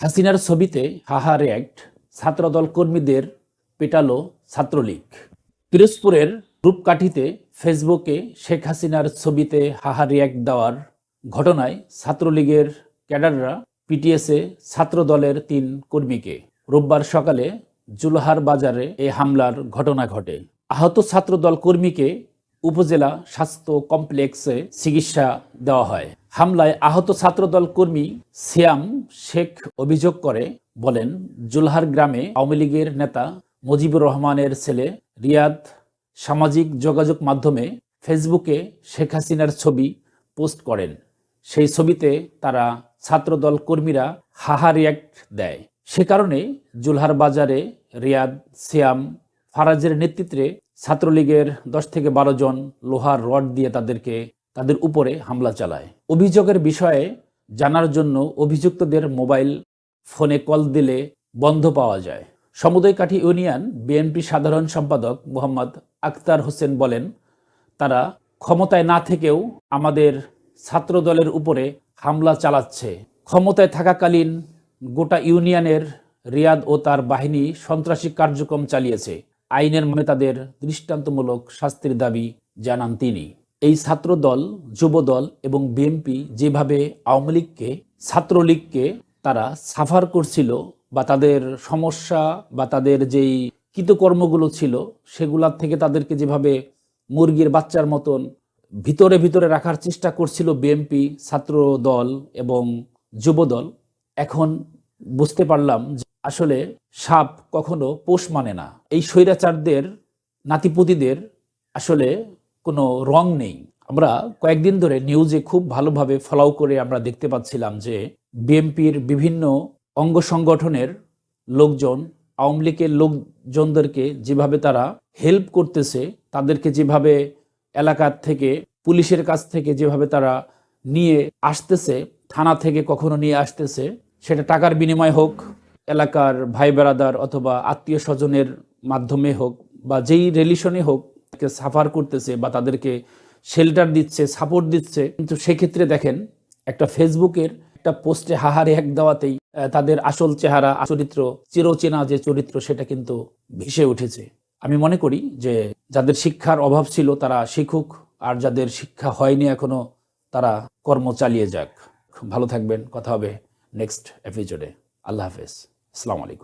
হাসিনার ছবিতে হাহা রিয়্যাক্ট, ছাত্রদল কর্মীদের পেটালো ছাত্রলীগ। পিরোজপুরের রূপকাঠিতে ফেসবুকে শেখ হাসিনার ছবিতে হাহা রিয়্যাক্ট দেওয়ার ঘটনায় ছাত্রলীগের ক্যাডাররা পিটিয়েছে ছাত্রদলের ৩ কর্মীকে। রোববার সকালে জুলহার বাজারে এই হামলার ঘটনা ঘটে। আহত ছাত্রদল কর্মীকে উপজেলা স্বাস্থ্য কমপ্লেক্সে চিকিৎসা দেওয়া হয়। হামলায় আহত ছাত্রদল কর্মী সিয়াম শেখ অভিযোগ করে বলেন, জুলহার গ্রামে আওয়ামী লীগের নেতা মুজিবুর রহমানের ছেলে রিয়াদ সামাজিক যোগাযোগ মাধ্যমে ফেসবুকে শেখ হাসিনার ছবি পোস্ট করেন। সেই ছবিতে তারা ছাত্রদল কর্মীরা হাহা রিয়্যাক্ট দেয়। সে কারণে জুলহার বাজারে রিয়াদ, সিয়াম, ফারাজের নেতৃত্বে ছাত্রলীগের 10 থেকে 12 জন লোহার রড দিয়ে তাদের উপরে হামলা চালায়। অভিযোগের বিষয়ে জানার জন্য অভিযুক্তদের মোবাইল ফোনে কল দিলে বন্ধ পাওয়া যায়। সমুদয়কাঠি ইউনিয়ন বিএনপি সাধারণ সম্পাদক মোহাম্মদ আক্তার হোসেন বলেন, তারা ক্ষমতায় না থেকেও আমাদের ছাত্রদলের উপরে হামলা চালাচ্ছে। ক্ষমতায় থাকাকালীন গোটা ইউনিয়নের রিয়াদ ও তার বাহিনী সন্ত্রাসী কার্যক্রম চালিয়েছে। আইনের মানে তাদের দৃষ্টান্তমূলক শাস্তির দাবি জানান তিনি। এই ছাত্রদল, যুবদল এবং বিএনপি যেভাবে আওয়ামী লীগকে, ছাত্রলীগকে তারা সাফার করছিল বা তাদের সমস্যা বা তাদের যেই কৃতকর্মগুলো ছিল সেগুলার থেকে তাদেরকে যেভাবে মুরগির বাচ্চার মতন ভিতরে ভিতরে রাখার চেষ্টা করছিল বিএনপি, ছাত্রদল এবং যুবদল, এখন বুঝতে পারলাম যে আসলে সাপ কখনো পোষ মানে না। এই স্বৈরাচারদের নাতিপুতিদের আসলে কোনো রং নেই। আমরা কয়েকদিন ধরে নিউজে খুব ভালোভাবে ফলো করে আমরা দেখতে পাচ্ছিলাম যে বিএনপির বিভিন্ন অঙ্গ সংগঠনের লোকজন আওয়ামী লীগের লোকজনদেরকে যেভাবে তারা হেল্প করতেছে, তাদেরকে যেভাবে এলাকার থেকে, পুলিশের কাছ থেকে যেভাবে তারা নিয়ে আসতেছে, থানা থেকে কখনো নিয়ে আসতেছে, সেটা টাকার বিনিময় হোক, এলাকার ভাই বেড়াদার অথবা আত্মীয় স্বজনের মাধ্যমে হোক বা যেই রিলেশনে হোক, সাফার করতেছে বা তাদেরকে শেল্টার দিচ্ছে, সাপোর্ট দিচ্ছে। কিন্তু সেক্ষেত্রে দেখেন, একটা ফেসবুকের একটা পোস্টে হাহা রিয়্যাক্ট দেওয়াতেই তাদের আসল চেহারা, চরিত্র, চিরচেনা যে চরিত্র, সেটা কিন্তু ভেসে উঠেছে। আমি মনে করি যে যাদের শিক্ষার অভাব ছিল তারা শিখুক, আর যাদের শিক্ষা হয়নি এখনো তারা কর্ম চালিয়ে যাক। ভালো থাকবেন, কথা হবে নেক্সট এপিসোডে। আল্লাহ হাফেজ, আসসালামু আলাইকুম।